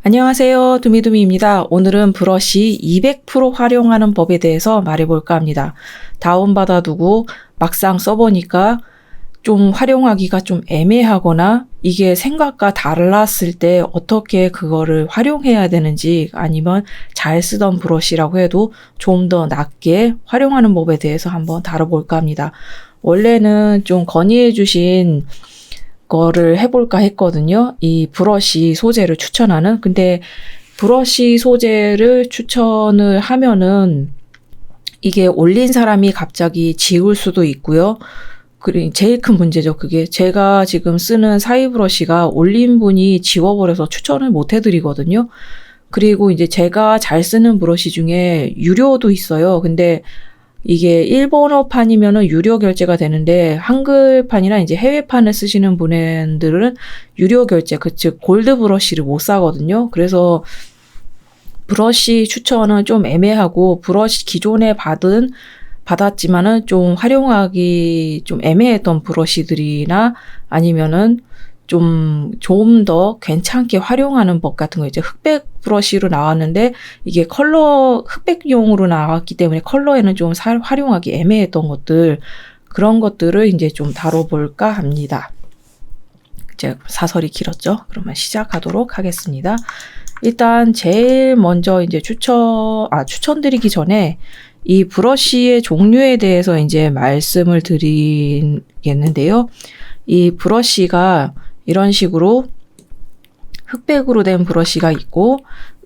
안녕하세요. 두미두미입니다. 오늘은 브러쉬 200% 활용하는 법에 대해서 말해볼까 합니다. 다운받아 두고 막상 써보니까 좀 활용하기가 좀 애매하거나 이게 생각과 달랐을 때 어떻게 그거를 활용해야 되는지, 아니면 잘 쓰던 브러쉬라고 해도 좀 더 낫게 활용하는 법에 대해서 한번 다뤄볼까 합니다. 원래는 좀 건의해 주신 거를 해볼까 했거든요. 이 브러쉬 소재를 추천하는. 근데 브러쉬 소재를 추천을 하면은 이게 올린 사람이 갑자기 지울 수도 있고요. 그리고 제일 큰 문제죠. 그게 제가 지금 쓰는 사이 브러쉬가 올린 분이 지워버려서 추천을 못 해드리거든요. 그리고 이제 제가 잘 쓰는 브러쉬 중에 유료도 있어요. 근데 이게 일본어판이면은 유료 결제가 되는데, 한글판이나 이제 해외판을 쓰시는 분들은 유료 결제, 즉 골드 브러쉬를 못 사거든요. 그래서 브러쉬 추천은 좀 애매하고, 브러쉬 기존에 받았지만은 좀 활용하기 좀 애매했던 브러쉬들이나, 아니면은 좀 더 괜찮게 활용하는 법 같은 거, 이제 흑백 브러쉬로 나왔는데 이게 흑백용으로 나왔기 때문에 컬러에는 좀 활용하기 애매했던 것들, 그런 것들을 이제 좀 다뤄볼까 합니다. 이제 사설이 길었죠? 그러면 시작하도록 하겠습니다. 일단 제일 먼저 이제 추천드리기 전에 이 브러쉬의 종류에 대해서 이제 말씀을 드리겠는데요. 이 브러쉬가 이런 식으로 흑백으로 된 브러쉬가 있고,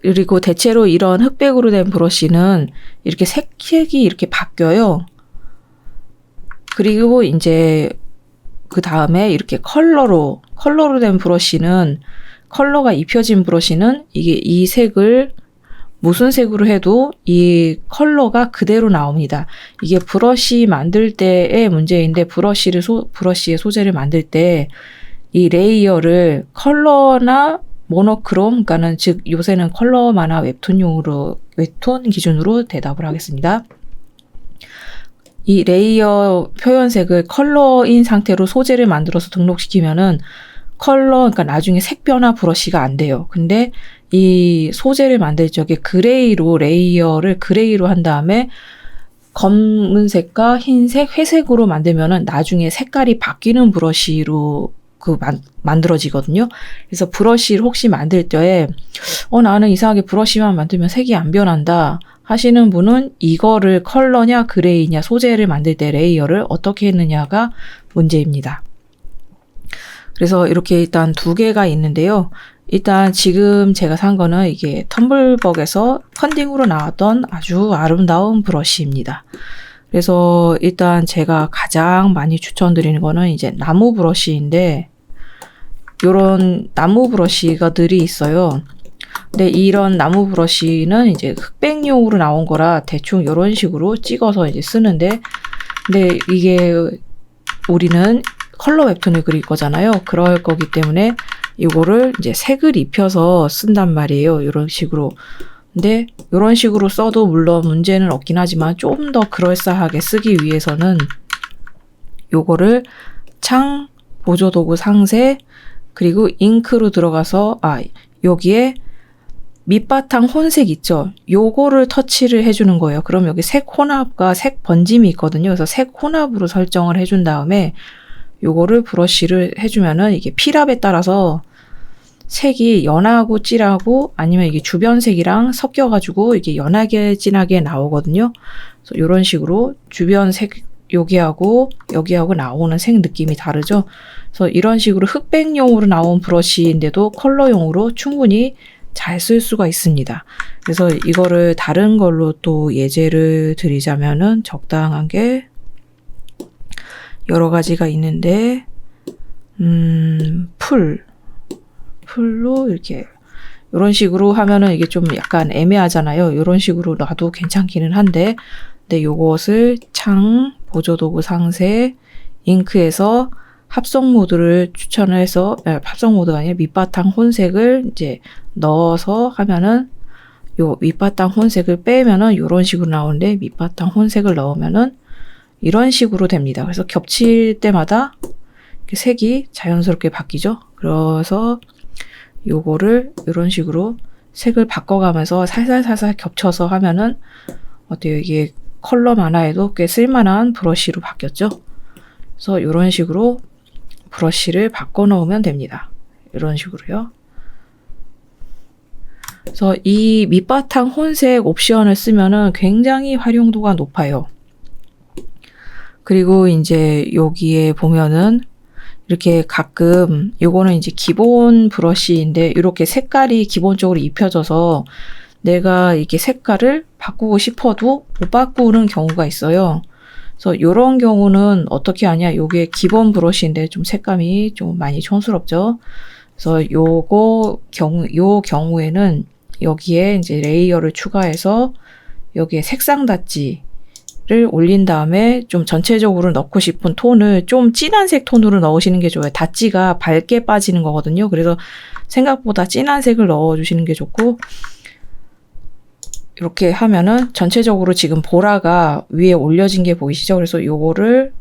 그리고 대체로 이런 흑백으로 된 브러쉬는 이렇게 색이 이렇게 바뀌어요. 그리고 이제 그 다음에 이렇게 컬러로 된 브러쉬는, 컬러가 입혀진 브러쉬는 이게 이 색을 무슨 색으로 해도 이 컬러가 그대로 나옵니다. 이게 브러쉬 만들 때의 문제인데, 브러쉬의 소재를 만들 때 이 레이어를 컬러나 모노크롬, 그러니까는 즉 요새는 컬러 만화 웹툰 기준으로 대답을 하겠습니다. 이 레이어 표현색을 컬러인 상태로 소재를 만들어서 등록시키면은 그러니까 나중에 색 변화 브러쉬가 안 돼요. 근데 이 소재를 만들 적에 레이어를 그레이로 한 다음에 검은색과 흰색, 회색으로 만들면은 나중에 색깔이 바뀌는 브러쉬로 만들어지거든요. 그래서 브러쉬를 혹시 만들 때에 나는 이상하게 브러쉬만 만들면 색이 안 변한다 하시는 분은 이거를 컬러냐 그레이냐, 소재를 만들 때 레이어를 어떻게 했느냐가 문제입니다. 그래서 이렇게 일단 두 개가 있는데요. 일단 지금 제가 산 거는 이게 텀블벅에서 펀딩으로 나왔던 아주 아름다운 브러쉬입니다. 그래서 일단 제가 가장 많이 추천드리는 거는 이제 나무 브러쉬인데, 요런 나무 브러쉬가들이 있어요. 근데 이런 나무 브러쉬는 이제 흑백용으로 나온 거라 대충 이런 식으로 찍어서 이제 쓰는데, 근데 이게 우리는 컬러 웹툰을 그릴 거잖아요. 그럴 거기 때문에 이거를 이제 색을 입혀서 쓴단 말이에요. 이런 식으로. 근데 이런 식으로 써도 물론 문제는 없긴 하지만 좀 더 그럴싸하게 쓰기 위해서는 요거를 창, 보조도구 상세, 그리고 잉크로 들어가서 여기에 밑바탕 혼색 있죠? 요거를 터치를 해주는 거예요. 그럼 여기 색 혼합과 색 번짐이 있거든요. 그래서 색 혼합으로 설정을 해준 다음에 요거를 브러쉬를 해주면은 이게 필압에 따라서 색이 연하고 진하고, 아니면 이게 주변색이랑 섞여가지고 이게 연하게 진하게 나오거든요. 그래서 이런 식으로 주변색 여기하고 나오는 색 느낌이 다르죠. 그래서 이런 식으로 흑백용으로 나온 브러쉬인데도 컬러용으로 충분히 잘 쓸 수가 있습니다. 그래서 이거를 다른 걸로 또 예제를 드리자면은 적당한 게 여러 가지가 있는데, 풀로 이렇게 이런 식으로 하면은 이게 좀 약간 애매하잖아요. 이런 식으로 놔도 괜찮기는 한데, 근데 요것을 창, 보조도구 상세, 잉크에서 합성 모드를 추천을 해서, 합성 모드가 아니라 밑바탕 혼색을 이제 넣어서 하면은, 요 밑바탕 혼색을 빼면은 이런 식으로 나오는데, 밑바탕 혼색을 넣으면은 이런 식으로 됩니다. 그래서 겹칠 때마다 이렇게 색이 자연스럽게 바뀌죠. 그래서 요거를 이런 식으로 색을 바꿔가면서 살살살살 겹쳐서 하면은 어때요? 이게 컬러 만화에도 꽤 쓸만한 브러쉬로 바뀌었죠? 그래서 이런 식으로 브러쉬를 바꿔 넣으면 됩니다. 이런 식으로요. 그래서 이 밑바탕 혼색 옵션을 쓰면은 굉장히 활용도가 높아요. 그리고 이제 여기에 보면은 이렇게 가끔 요거는 이제 기본 브러쉬인데 이렇게 색깔이 기본적으로 입혀져서 내가 이게 색깔을 바꾸고 싶어도 못 바꾸는 경우가 있어요. 그래서 이런 경우는 어떻게 하냐? 요게 기본 브러쉬인데 좀 색감이 좀 많이 촌스럽죠. 그래서 요 경우에는 여기에 이제 레이어를 추가해서 여기에 색상 닷지를 올린 다음에 좀 전체적으로 넣고 싶은 톤을 좀 진한 색 톤으로 넣으시는 게 좋아요. 닷지가 밝게 빠지는 거거든요. 그래서 생각보다 진한 색을 넣어주시는 게 좋고, 이렇게 하면은 전체적으로 지금 보라가 위에 올려진 게 보이시죠? 그래서 요거를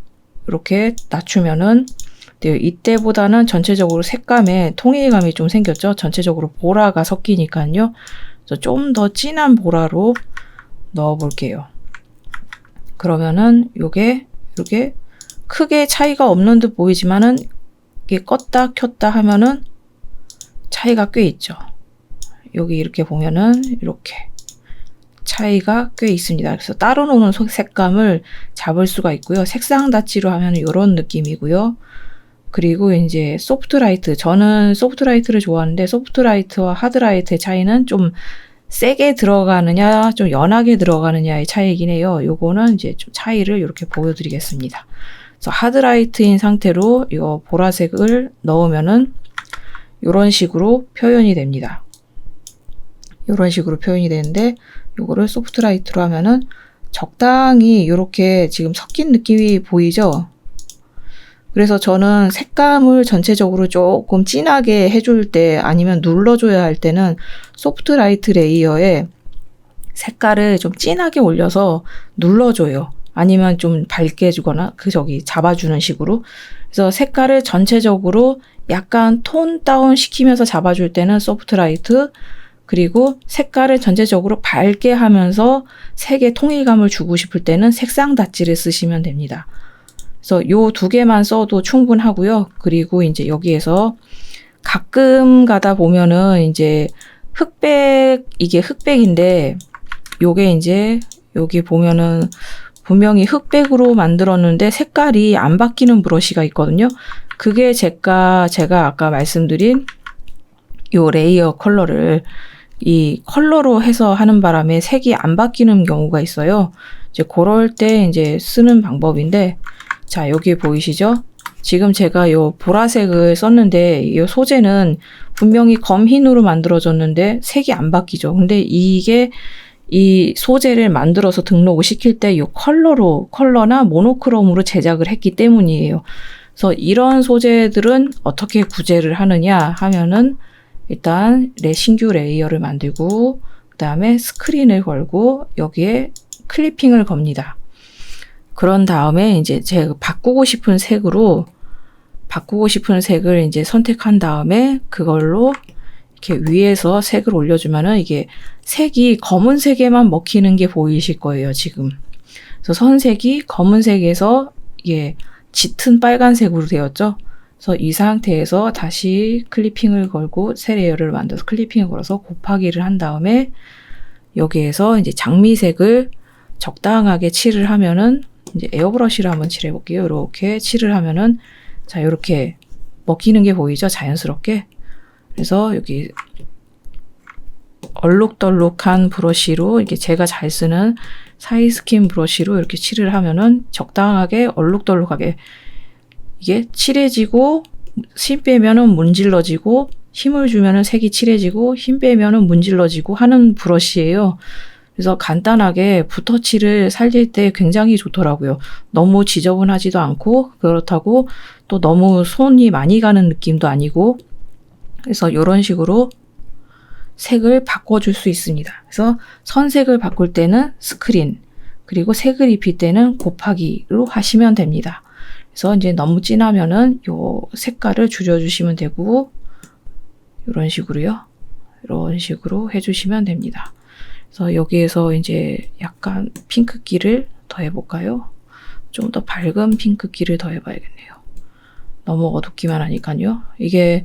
이렇게 낮추면은 이때보다는 전체적으로 색감에 통일감이 좀 생겼죠? 전체적으로 보라가 섞이니까요. 그래서 좀 더 진한 보라로 넣어 볼게요. 그러면은 요게 이렇게 크게 차이가 없는 듯 보이지만은 이게 껐다 켰다 하면은 차이가 꽤 있죠. 여기 이렇게 보면은 이렇게 차이가 꽤 있습니다. 그래서 따로 노는 색감을 잡을 수가 있고요. 색상 닷지로 하면 이런 느낌이고요. 그리고 이제 소프트라이트, 저는 소프트라이트를 좋아하는데 소프트라이트와 하드라이트의 차이는 좀 세게 들어가느냐 좀 연하게 들어가느냐의 차이이긴 해요. 요거는 이제 좀 차이를 이렇게 보여드리겠습니다. 그래서 하드라이트인 상태로 이 보라색을 넣으면은 이런 식으로 표현이 됩니다. 이런 식으로 표현이 되는데 요거를 소프트라이트로 하면은 적당히 이렇게 지금 섞인 느낌이 보이죠? 그래서 저는 색감을 전체적으로 조금 진하게 해줄 때 아니면 눌러줘야 할 때는 소프트라이트 레이어에 색깔을 좀 진하게 올려서 눌러줘요. 아니면 좀 밝게 해주거나 잡아주는 식으로. 그래서 색깔을 전체적으로 약간 톤 다운 시키면서 잡아줄 때는 소프트라이트, 그리고 색깔을 전체적으로 밝게 하면서 색의 통일감을 주고 싶을 때는 색상 닷지를 쓰시면 됩니다. 그래서 요 두 개만 써도 충분하고요. 그리고 이제 여기에서 가끔 가다 보면은 이제 이게 흑백인데 요게 이제 여기 보면은 분명히 흑백으로 만들었는데 색깔이 안 바뀌는 브러쉬가 있거든요. 그게 제가 아까 말씀드린 요 레이어 컬러를 이 컬러로 해서 하는 바람에 색이 안 바뀌는 경우가 있어요. 이제 그럴 때 이제 쓰는 방법인데, 자, 여기 보이시죠? 지금 제가 요 보라색을 썼는데 이 소재는 분명히 검흰으로 만들어졌는데 색이 안 바뀌죠. 근데 이게 이 소재를 만들어서 등록을 시킬 때 이 컬러나 모노크롬으로 제작을 했기 때문이에요. 그래서 이런 소재들은 어떻게 구제를 하느냐 하면은 일단 신규 레이어를 만들고 그 다음에 스크린을 걸고 여기에 클리핑을 겁니다. 그런 다음에 이제 제가 바꾸고 싶은 색을 이제 선택한 다음에 그걸로 이렇게 위에서 색을 올려주면은 이게 색이 검은색에만 먹히는 게 보이실 거예요, 지금. 그래서 선색이 검은색에서 이게 짙은 빨간색으로 되었죠. 그래서 이 상태에서 다시 클리핑을 걸고 새 레이어를 만들어서 클리핑을 걸어서 곱하기를 한 다음에 여기에서 이제 장미색을 적당하게 칠을 하면은 이제 에어브러쉬로 한번 칠해 볼게요. 이렇게 칠을 하면은 자, 이렇게 먹히는 게 보이죠? 자연스럽게. 그래서 여기 얼룩덜룩한 브러쉬로 이게 제가 잘 쓰는 사이스킨 브러쉬로 이렇게 칠을 하면은 적당하게 얼룩덜룩하게 이게 칠해지고 힘 빼면은 문질러지고 힘을 주면은 색이 칠해지고 힘 빼면은 문질러지고 하는 브러쉬예요. 그래서 간단하게 붓터치를 살릴 때 굉장히 좋더라고요. 너무 지저분하지도 않고 그렇다고 또 너무 손이 많이 가는 느낌도 아니고, 그래서 이런 식으로 색을 바꿔줄 수 있습니다. 그래서 선색을 바꿀 때는 스크린, 그리고 색을 입힐 때는 곱하기로 하시면 됩니다. 그래서 이제 너무 진하면은 요 색깔을 줄여주시면 되고, 이런 식으로요. 이런 식으로 해주시면 됩니다. 그래서 여기에서 이제 약간 핑크기를 더 해볼까요? 좀 더 밝은 핑크기를 더 해봐야겠네요. 너무 어둡기만 하니까요. 이게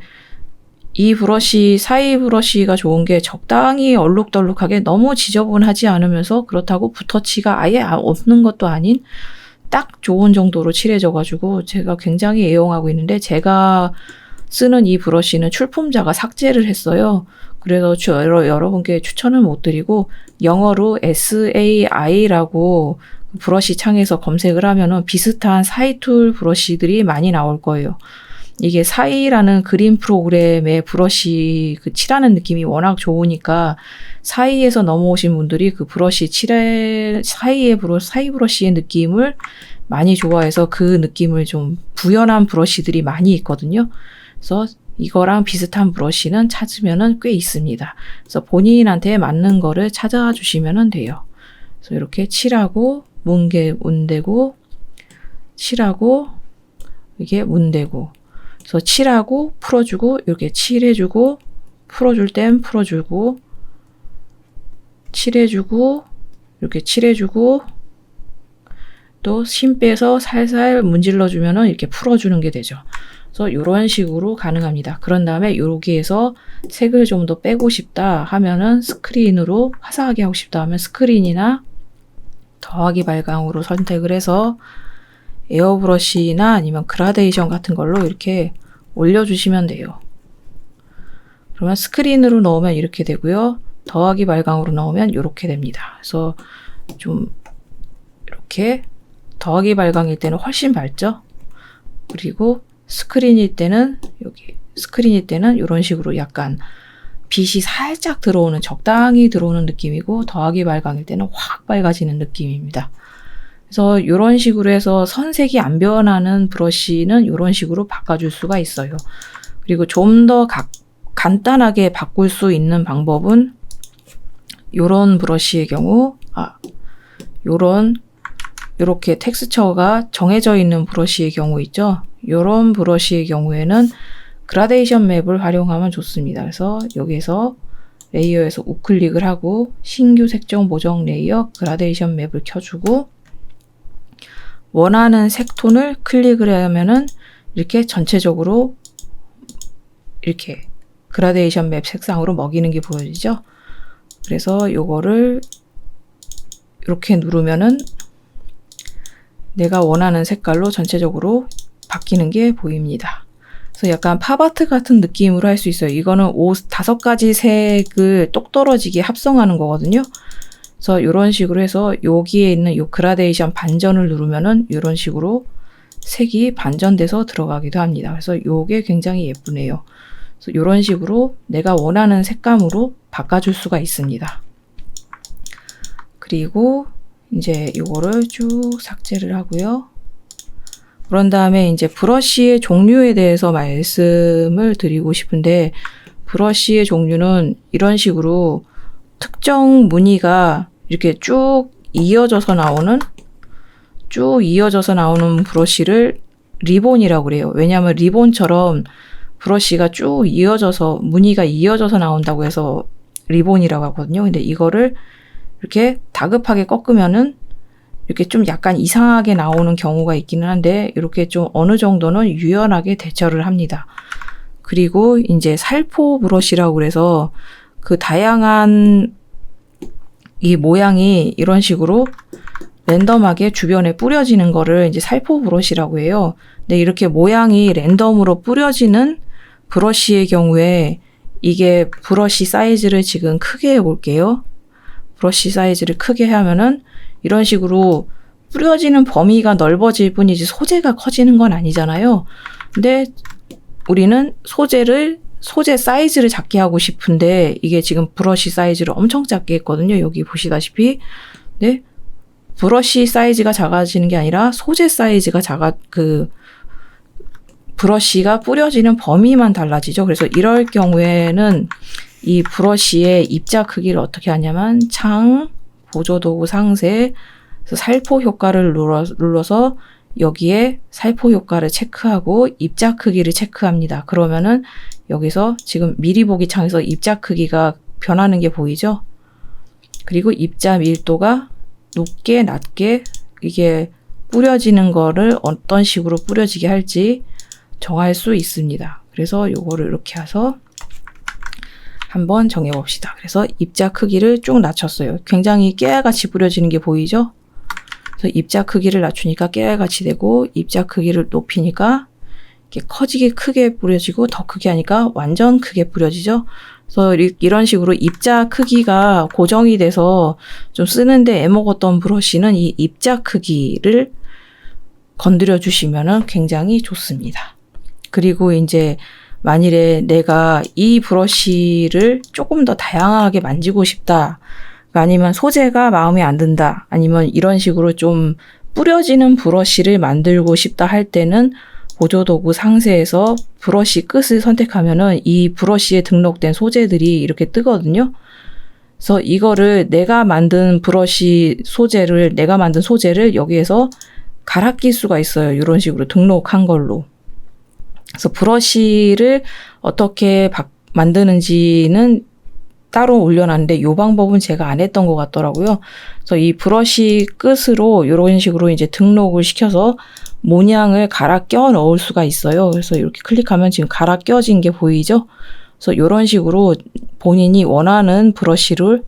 이 브러쉬, 사이 브러쉬가 좋은 게 적당히 얼룩덜룩하게 너무 지저분하지 않으면서 그렇다고 붓터치가 아예 없는 것도 아닌 딱 좋은 정도로 칠해져가지고 제가 굉장히 애용하고 있는데, 제가 쓰는 이 브러쉬는 출품자가 삭제를 했어요. 그래서 여러분께 추천을 못 드리고, 영어로 SAI라고 브러쉬 창에서 검색을 하면은 비슷한 사이툴 브러쉬들이 많이 나올 거예요. 이게 사이라는 그림 프로그램의 브러쉬 그 칠하는 느낌이 워낙 좋으니까 사이에서 넘어오신 분들이 그 브러쉬 사이 브러쉬의 느낌을 많이 좋아해서 그 느낌을 좀 구현한 브러쉬들이 많이 있거든요. 그래서 이거랑 비슷한 브러쉬는 찾으면은 꽤 있습니다. 그래서 본인한테 맞는 거를 찾아주시면 돼요. 그래서 이렇게 칠하고 문대고 칠하고 이게 문대고, 그래서 칠하고 풀어주고 이렇게 칠해주고 풀어줄 땐 풀어주고 칠해주고 이렇게 칠해주고 또 심 빼서 살살 문질러주면은 이렇게 풀어주는 게 되죠. 그래서 이런 식으로 가능합니다. 그런 다음에 여기에서 색을 좀 더 빼고 싶다 하면은 스크린으로 화사하게 하고 싶다 하면 스크린이나 더하기 발광으로 선택을 해서 에어브러쉬나 아니면 그라데이션 같은 걸로 이렇게 올려주시면 돼요. 그러면 스크린으로 넣으면 이렇게 되고요. 더하기 발광으로 넣으면 이렇게 됩니다. 그래서 좀 이렇게 더하기 발광일 때는 훨씬 밝죠. 그리고 스크린일 때는 이런 식으로 약간 빛이 살짝 들어오는, 적당히 들어오는 느낌이고, 더하기 발광일 때는 확 밝아지는 느낌입니다. 그래서 이런 식으로 해서 선색이 안 변하는 브러쉬는 이런 식으로 바꿔줄 수가 있어요. 그리고 좀 더 간단하게 바꿀 수 있는 방법은 이런 브러쉬의 경우, 이렇게 텍스처가 정해져 있는 브러쉬의 경우 있죠. 이런 브러쉬의 경우에는 그라데이션 맵을 활용하면 좋습니다. 그래서 여기에서 레이어에서 우클릭을 하고 신규 색종 보정 레이어 그라데이션 맵을 켜주고 원하는 색톤을 클릭을 하면은 이렇게 전체적으로 이렇게 그라데이션 맵 색상으로 먹이는 게 보여지죠. 그래서 요거를 이렇게 누르면은 내가 원하는 색깔로 전체적으로 바뀌는 게 보입니다. 그래서 약간 팝아트 같은 느낌으로 할 수 있어요. 이거는 5가지 색을 똑 떨어지게 합성하는 거거든요. 그래서 이런 식으로 해서 여기에 있는 이 그라데이션 반전을 누르면은 이런 식으로 색이 반전돼서 들어가기도 합니다. 그래서 이게 굉장히 예쁘네요. 그래서 이런 식으로 내가 원하는 색감으로 바꿔줄 수가 있습니다. 그리고 이제 이거를 쭉 삭제를 하고요. 그런 다음에 이제 브러쉬의 종류에 대해서 말씀을 드리고 싶은데, 브러쉬의 종류는 이런 식으로 특정 무늬가 이렇게 쭉 이어져서 나오는 브러쉬를 리본이라고 그래요. 왜냐하면 리본처럼 브러쉬가 쭉 이어져서 무늬가 이어져서 나온다고 해서 리본이라고 하거든요. 근데 이거를 이렇게 다급하게 꺾으면은 이렇게 좀 약간 이상하게 나오는 경우가 있기는 한데, 이렇게 좀 어느 정도는 유연하게 대처를 합니다. 그리고 이제 살포 브러쉬라고 그래서 그 다양한 이 모양이 이런 식으로 랜덤하게 주변에 뿌려지는 거를 이제 살포 브러쉬라고 해요. 근데 이렇게 모양이 랜덤으로 뿌려지는 브러쉬의 경우에 이게 브러쉬 사이즈를 지금 크게 해볼게요. 브러쉬 사이즈를 크게 하면은 이런 식으로 뿌려지는 범위가 넓어질 뿐이지 소재가 커지는 건 아니잖아요. 근데 우리는 소재 사이즈를 작게 하고 싶은데 이게 지금 브러쉬 사이즈를 엄청 작게 했거든요. 여기 보시다시피. 네. 브러쉬 사이즈가 작아지는 게 아니라 소재 사이즈가 브러쉬가 뿌려지는 범위만 달라지죠. 그래서 이럴 경우에는 이 브러쉬의 입자 크기를 어떻게 하냐면 보조도구 상세, 그래서 살포 효과를 눌러서 여기에 살포 효과를 체크하고 입자 크기를 체크합니다. 그러면은 여기서 지금 미리 보기 창에서 입자 크기가 변하는 게 보이죠? 그리고 입자 밀도가 높게 낮게 이게 뿌려지는 거를 어떤 식으로 뿌려지게 할지 정할 수 있습니다. 그래서 요거를 이렇게 해서 한번 정해 봅시다. 그래서 입자 크기를 쭉 낮췄어요. 굉장히 깨알같이 뿌려지는 게 보이죠? 그래서 입자 크기를 낮추니까 깨알같이 되고 입자 크기를 높이니까 이렇게 커지게 크게 뿌려지고 더 크게 하니까 완전 크게 뿌려지죠. 그래서 이런 식으로 입자 크기가 고정이 돼서 좀 쓰는데 애먹었던 브러쉬는 이 입자 크기를 건드려 주시면은 굉장히 좋습니다. 그리고 이제 만일에 내가 이 브러쉬를 조금 더 다양하게 만지고 싶다. 아니면 소재가 마음에 안 든다. 아니면 이런 식으로 좀 뿌려지는 브러쉬를 만들고 싶다 할 때는 보조도구 상세에서 브러쉬 끝을 선택하면은 이 브러쉬에 등록된 소재들이 이렇게 뜨거든요. 그래서 이거를 내가 만든 소재를 여기에서 갈아 낄 수가 있어요. 이런 식으로 등록한 걸로. 그래서 브러쉬를 어떻게 만드는지는 따로 올려놨는데 이 방법은 제가 안 했던 것 같더라고요. 그래서 이 브러쉬 끝으로 이런 식으로 이제 등록을 시켜서 모양을 갈아 껴 넣을 수가 있어요. 그래서 이렇게 클릭하면 지금 갈아 껴진 게 보이죠? 그래서 이런 식으로 본인이 원하는 브러쉬를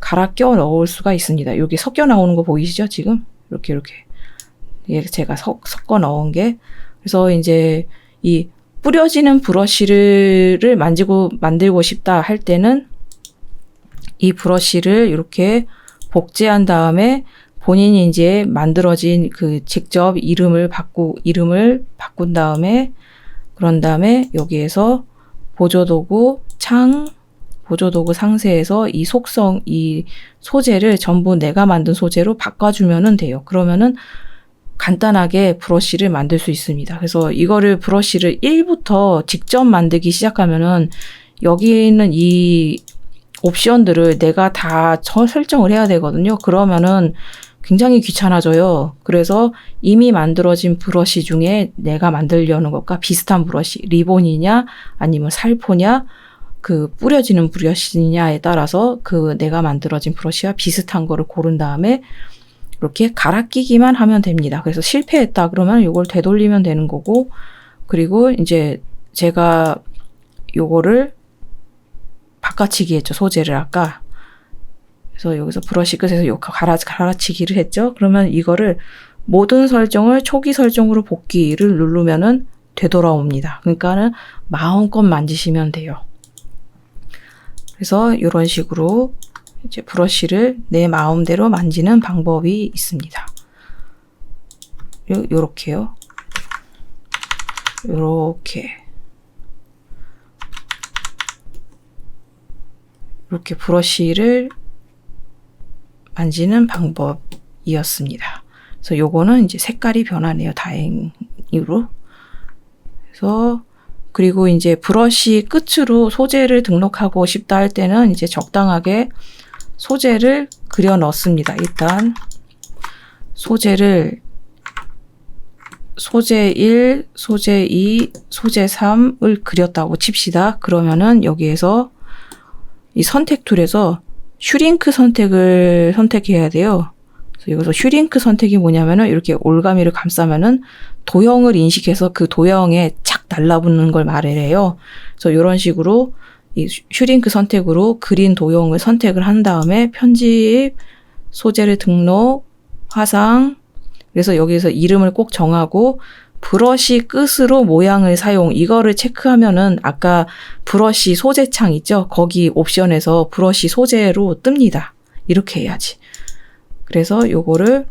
갈아 껴 넣을 수가 있습니다. 여기 섞여 나오는 거 보이시죠? 지금 이렇게 이게 제가 섞어 넣은 게. 그래서 이제 이 뿌려지는 브러쉬를 만들고 싶다 할 때는 이 브러쉬를 이렇게 복제한 다음에 본인이 이제 만들어진 직접 이름을 바꾼 다음에 그런 다음에 여기에서 보조도구 상세에서 이 소재를 전부 내가 만든 소재로 바꿔주면 돼요. 그러면은 간단하게 브러쉬를 만들 수 있습니다. 그래서 이거를 브러쉬를 1부터 직접 만들기 시작하면은 여기 있는 이 옵션들을 내가 다 설정을 해야 되거든요. 그러면은 굉장히 귀찮아져요. 그래서 이미 만들어진 브러쉬 중에 내가 만들려는 것과 비슷한 브러쉬, 리본이냐 아니면 살포냐 뿌려지는 브러쉬냐에 따라서 내가 만들어진 브러쉬와 비슷한 거를 고른 다음에 이렇게 갈아 끼기만 하면 됩니다. 그래서 실패했다 그러면 이걸 되돌리면 되는 거고, 그리고 이제 제가 요거를 바꿔치기 했죠. 소재를 아까. 그래서 여기서 브러쉬 끝에서 요 갈아치기를 했죠. 그러면 이거를 모든 설정을 초기 설정으로 복귀를 누르면은 되돌아옵니다. 그러니까는 마음껏 만지시면 돼요. 그래서 이런 식으로 이제 브러쉬를 내 마음대로 만지는 방법이 있습니다. 요렇게요. 이렇게 브러쉬를 만지는 방법이었습니다. 그래서 요거는 이제 색깔이 변하네요. 다행으로. 그래서 그리고 이제 브러쉬 끝으로 소재를 등록하고 싶다 할 때는 이제 적당하게 소재를 그려 넣습니다. 일단 소재 1, 소재 2, 소재 3을 그렸다고 칩시다. 그러면은 여기에서 이 선택 툴에서 슈링크 선택을 선택해야 돼요. 그래서 여기서 슈링크 선택이 뭐냐면은 이렇게 올가미를 감싸면은 도형을 인식해서 그 도형에 착 달라붙는 걸 말해요. 그래서 이런 식으로 이 슈링크 선택으로 그린 도형을 선택을 한 다음에 편집, 소재를 등록, 화상. 그래서 여기서 이름을 꼭 정하고 브러쉬 끝으로 모양을 사용, 이거를 체크하면은 아까 브러쉬 소재 창 있죠? 거기 옵션에서 브러쉬 소재로 뜹니다. 이렇게 해야지. 그래서 요거를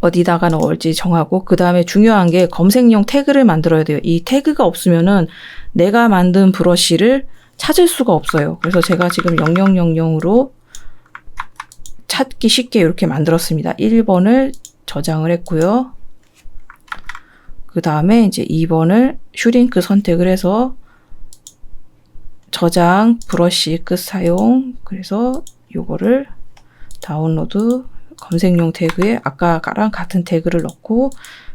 어디다가 넣을지 정하고, 그 다음에 중요한 게 검색용 태그를 만들어야 돼요. 이 태그가 없으면은 내가 만든 브러쉬를 찾을 수가 없어요. 그래서 제가 지금 0000으로 찾기 쉽게 이렇게 만들었습니다. 1번을 저장을 했고요. 그 다음에 이제 2번을 슈링크 선택을 해서 저장, 브러쉬 끝 사용, 그래서 요거를 다운로드 검색용 태그에 아까랑 같은 태그를 넣고,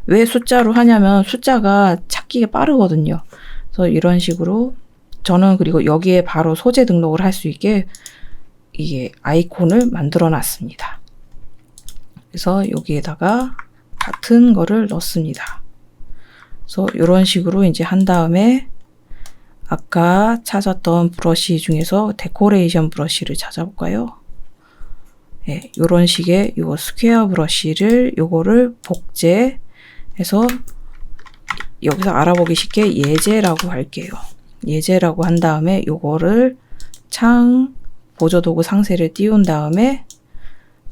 왜 숫자로 하냐면 숫자가 찾기가 빠르거든요. 그래서 이런 식으로 저는 그리고 여기에 바로 소재 등록을 할 수 있게 이게 아이콘을 만들어 놨습니다. 그래서 여기에다가 같은 거를 넣습니다. 그래서 이런 식으로 이제 한 다음에 아까 찾았던 브러쉬 중에서 데코레이션 브러쉬를 찾아볼까요? 네, 이런 식의 요 스퀘어 브러쉬를 요거를 복제해서 여기서 알아보기 쉽게 예제라고 할게요. 예제라고 한 다음에 요거를 창 보조도구 상세를 띄운 다음에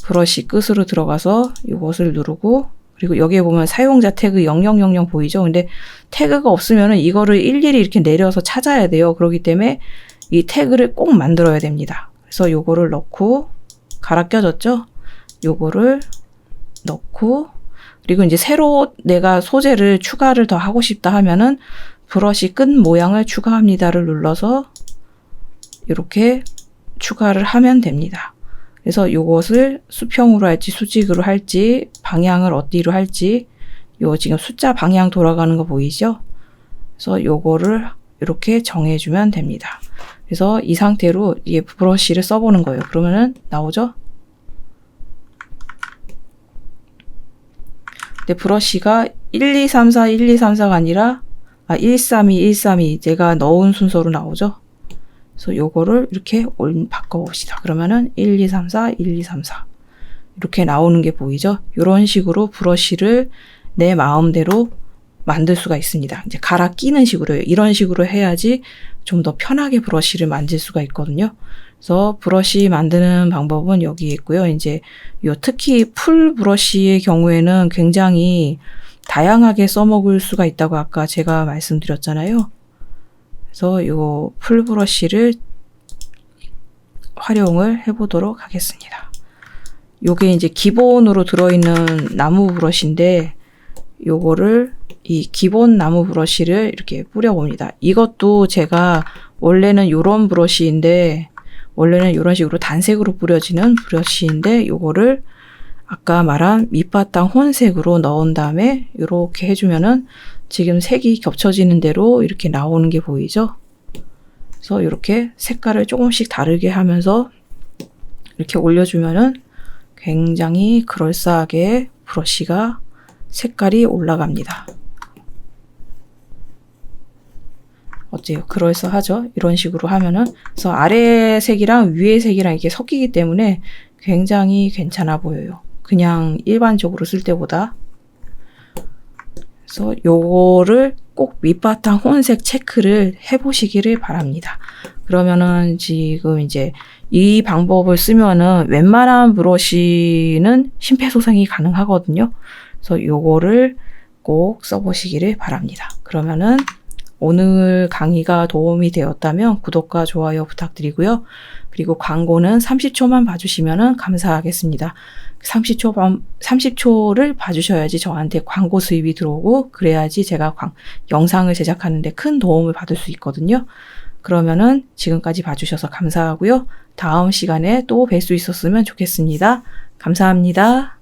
브러쉬 끝으로 들어가서 이것을 누르고, 그리고 여기에 보면 사용자 태그 0000 보이죠? 근데 태그가 없으면은 이거를 일일이 이렇게 내려서 찾아야 돼요. 그렇기 때문에 이 태그를 꼭 만들어야 됩니다. 그래서 요거를 넣고, 갈아 껴졌죠? 요거를 넣고, 그리고 이제 새로 내가 소재를 추가를 더 하고 싶다 하면은 브러쉬 끝 모양을 추가합니다를 눌러서 이렇게 추가를 하면 됩니다. 그래서 요것을 수평으로 할지 수직으로 할지 방향을 어디로 할지, 요 지금 숫자 방향 돌아가는 거 보이죠? 그래서 요거를 이렇게 정해주면 됩니다. 그래서 이 상태로 이 브러쉬를 써보는 거예요. 그러면은 나오죠? 근데 브러쉬가 1234, 1234가 아니라 132, 132 제가 넣은 순서로 나오죠? 그래서 요거를 이렇게 바꿔봅시다. 그러면은 1234, 1234 이렇게 나오는 게 보이죠? 이런 식으로 브러쉬를 내 마음대로 만들 수가 있습니다. 이제 갈아 끼는 식으로요. 이런 식으로 해야지 좀 더 편하게 브러쉬를 만질 수가 있거든요. 그래서 브러쉬 만드는 방법은 여기에 있고요. 이제 요 특히 풀 브러쉬의 경우에는 굉장히 다양하게 써먹을 수가 있다고 아까 제가 말씀드렸잖아요. 그래서 요 풀 브러쉬를 활용을 해보도록 하겠습니다. 요게 이제 기본으로 들어있는 나무 브러쉬인데, 요거를 이 기본 나무 브러쉬를 이렇게 뿌려봅니다. 이것도 제가 원래는 요런 브러쉬인데, 원래는 이런 식으로 단색으로 뿌려지는 브러쉬인데, 요거를 아까 말한 밑바탕 혼색으로 넣은 다음에 이렇게 해주면은 지금 색이 겹쳐지는 대로 이렇게 나오는 게 보이죠? 그래서 이렇게 색깔을 조금씩 다르게 하면서 이렇게 올려주면은 굉장히 그럴싸하게 브러쉬가 색깔이 올라갑니다. 어때요? 그럴싸하죠? 이런 식으로 하면은. 그래서 아래 색이랑 위에 색이랑 이렇게 섞이기 때문에 굉장히 괜찮아 보여요. 그냥 일반적으로 쓸 때보다. 그래서 요거를 꼭 밑바탕 혼색 체크를 해보시기를 바랍니다. 그러면은 지금 이제 이 방법을 쓰면은 웬만한 브러쉬는 심폐소생이 가능하거든요. 그래서 요거를 꼭 써보시기를 바랍니다. 그러면은 오늘 강의가 도움이 되었다면 구독과 좋아요 부탁드리고요. 그리고 광고는 30초만 봐주시면 감사하겠습니다. 30초를 봐주셔야지 저한테 광고 수입이 들어오고, 그래야지 제가 영상을 제작하는데 큰 도움을 받을 수 있거든요. 그러면은 지금까지 봐주셔서 감사하고요. 다음 시간에 또 뵐 수 있었으면 좋겠습니다. 감사합니다.